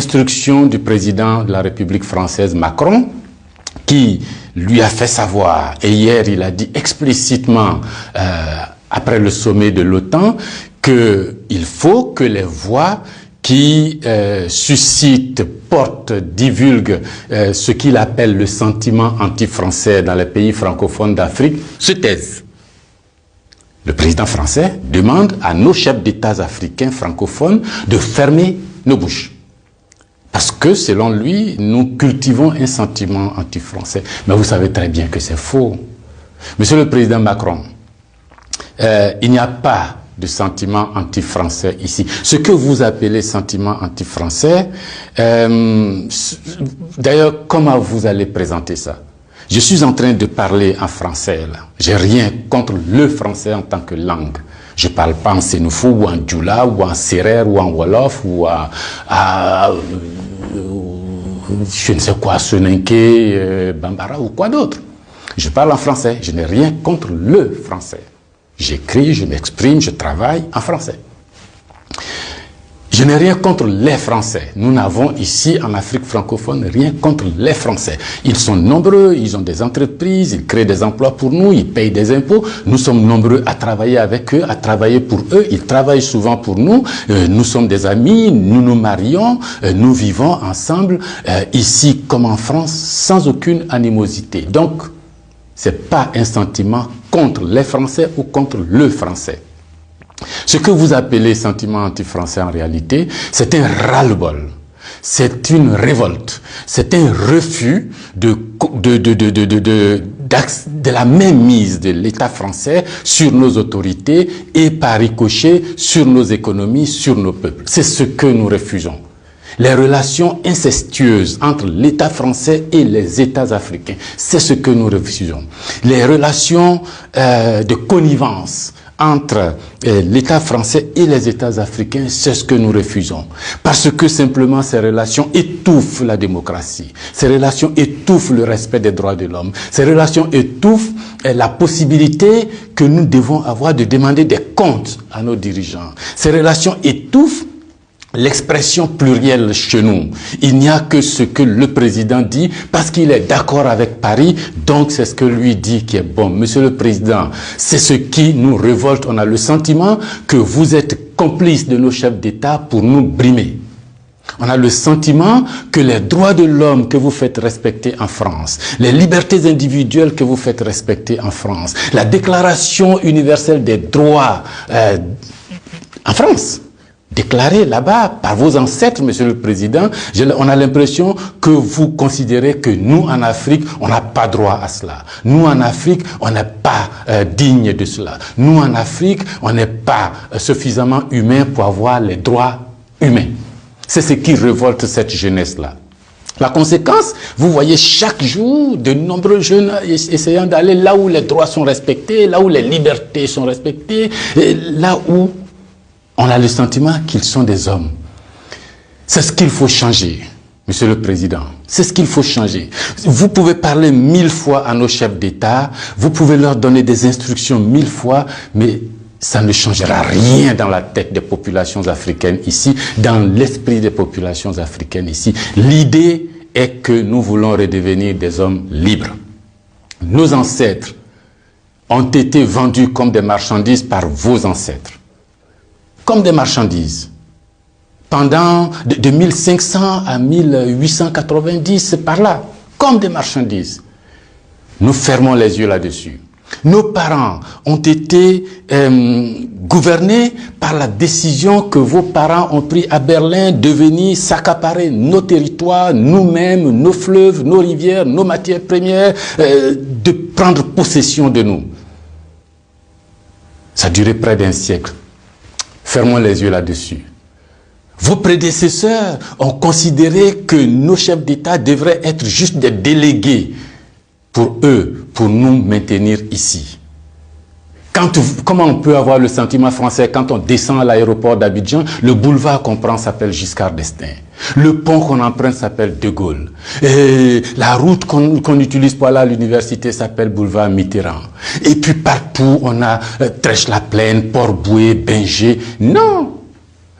instructions du président de la République française Macron, qui lui a fait savoir, et hier il a dit explicitement, après le sommet de l'OTAN, qu'il faut que les voix qui suscitent, portent, divulguent ce qu'il appelle le sentiment anti-français dans les pays francophones d'Afrique se taisent. Le président français demande à nos chefs d'État africains francophones de fermer nos bouches. Parce que, selon lui, nous cultivons un sentiment anti-français. Mais vous savez très bien que c'est faux. Monsieur le Président Macron, il n'y a pas de sentiment anti-français ici. Ce que vous appelez sentiment anti-français, d'ailleurs, comment vous allez présenter ça? Je suis en train de parler en français, là. J'ai rien contre le français en tant que langue. Je ne parle pas en sénoufou, ou en djoula, ou en sérère, ou en wolof, ou je ne sais quoi, soninké, bambara, ou quoi d'autre. Je parle en français. Je n'ai rien contre le français. J'écris, je m'exprime, je travaille en français. Je n'ai rien contre les Français. Nous n'avons ici, en Afrique francophone, rien contre les Français. Ils sont nombreux, ils ont des entreprises, ils créent des emplois pour nous, ils payent des impôts. Nous sommes nombreux à travailler avec eux, à travailler pour eux. Ils travaillent souvent pour nous. Nous sommes des amis, nous nous marions, nous vivons ensemble, ici comme en France, sans aucune animosité. Donc, ce n'est pas un sentiment contre les Français ou contre le Français. Ce que vous appelez sentiment anti-français en réalité, c'est un ras-le-bol, c'est une révolte, c'est un refus de la mainmise de l'État français sur nos autorités et par ricochet sur nos économies, sur nos peuples. C'est ce que nous refusons. Les relations incestueuses entre l'État français et les États africains, c'est ce que nous refusons. Les relations de connivence entre l'État français et les États africains, c'est ce que nous refusons. Parce que simplement ces relations étouffent la démocratie. Ces relations étouffent le respect des droits de l'homme. Ces relations étouffent la possibilité que nous devons avoir de demander des comptes à nos dirigeants. Ces relations étouffent l'expression plurielle chez nous. Il n'y a que ce que le président dit parce qu'il est d'accord avec Paris, donc c'est ce que lui dit qui est bon. Monsieur le Président, c'est ce qui nous révolte. On a le sentiment que vous êtes complice de nos chefs d'État pour nous brimer. On a le sentiment que les droits de l'homme que vous faites respecter en France, les libertés individuelles que vous faites respecter en France, la Déclaration universelle des droits en France, déclaré là-bas par vos ancêtres, Monsieur le Président, on a l'impression que vous considérez que nous, en Afrique, on n'a pas droit à cela. Nous, en Afrique, on n'est pas digne de cela. Nous, en Afrique, on n'est pas suffisamment humain pour avoir les droits humains. C'est ce qui révolte cette jeunesse-là. La conséquence, vous voyez chaque jour de nombreux jeunes essayant d'aller là où les droits sont respectés, là où les libertés sont respectées, et là où on a le sentiment qu'ils sont des hommes. C'est ce qu'il faut changer, Monsieur le Président. C'est ce qu'il faut changer. Vous pouvez parler 1000 fois à nos chefs d'État, vous pouvez leur donner des instructions 1000 fois, mais ça ne changera rien dans la tête des populations africaines ici, dans l'esprit des populations africaines ici. L'idée est que nous voulons redevenir des hommes libres. Nos ancêtres ont été vendus comme des marchandises par vos ancêtres. Comme des marchandises. Pendant de 1500 à 1890, c'est par là. Comme des marchandises. Nous fermons les yeux là-dessus. Nos parents ont été gouvernés par la décision que vos parents ont prise à Berlin de venir s'accaparer nos territoires, nous-mêmes, nos fleuves, nos rivières, nos matières premières, de prendre possession de nous. Ça a duré près d'un siècle. Fermons les yeux là-dessus. Vos prédécesseurs ont considéré que nos chefs d'État devraient être juste des délégués pour eux, pour nous maintenir ici. Comment on peut avoir le sentiment français quand on descend à l'aéroport d'Abidjan, le boulevard qu'on prend s'appelle Giscard d'Estaing. Le pont qu'on emprunte s'appelle De Gaulle. Et la route qu'on utilise pour aller à l'université s'appelle boulevard Mitterrand. Et puis partout, on a Trèche-la-Plaine, Port-Bouët, Binger. Non!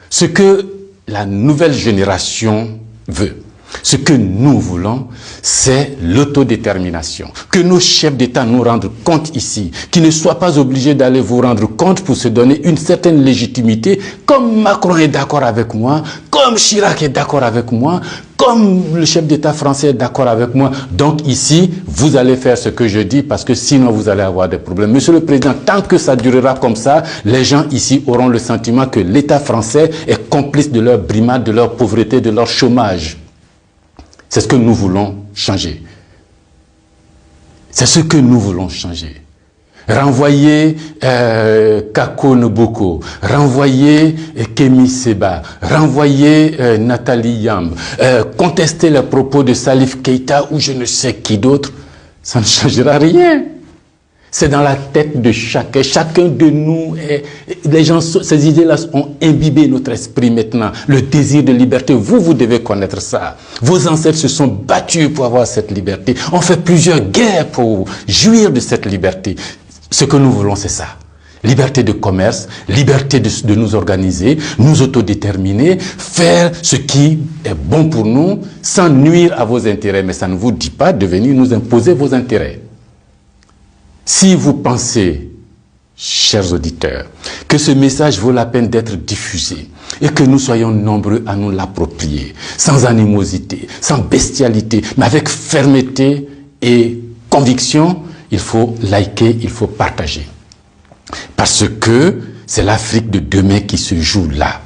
Ce que la nouvelle génération veut. Ce que nous voulons, c'est l'autodétermination. Que nos chefs d'État nous rendent compte ici, qu'ils ne soient pas obligés d'aller vous rendre compte pour se donner une certaine légitimité, comme Macron est d'accord avec moi, comme Chirac est d'accord avec moi, comme le chef d'État français est d'accord avec moi. Donc ici, vous allez faire ce que je dis parce que sinon vous allez avoir des problèmes. Monsieur le Président, tant que ça durera comme ça, les gens ici auront le sentiment que l'État français est complice de leur brimade, de leur pauvreté, de leur chômage. C'est ce que nous voulons changer. C'est ce que nous voulons changer. Renvoyer Kako Noboko, renvoyer Kemi Seba, renvoyer Nathalie Yamb, contester les propos de Salif Keïta ou je ne sais qui d'autre, ça ne changera rien. C'est dans la tête de chacun. Chacun de nous, les gens, ces idées-là ont imbibé notre esprit maintenant. Le désir de liberté, vous devez connaître ça. Vos ancêtres se sont battus pour avoir cette liberté. On fait plusieurs guerres pour jouir de cette liberté. Ce que nous voulons, c'est ça. Liberté de commerce, liberté de nous organiser, nous autodéterminer, faire ce qui est bon pour nous sans nuire à vos intérêts. Mais ça ne vous dit pas de venir nous imposer vos intérêts. Si vous pensez, chers auditeurs, que ce message vaut la peine d'être diffusé et que nous soyons nombreux à nous l'approprier, sans animosité, sans bestialité, mais avec fermeté et conviction, il faut liker, il faut partager. Parce que c'est l'Afrique de demain qui se joue là.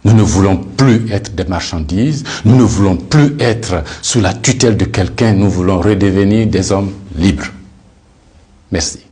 Nous ne voulons plus être des marchandises, nous ne voulons plus être sous la tutelle de quelqu'un, nous voulons redevenir des hommes libres. Merci.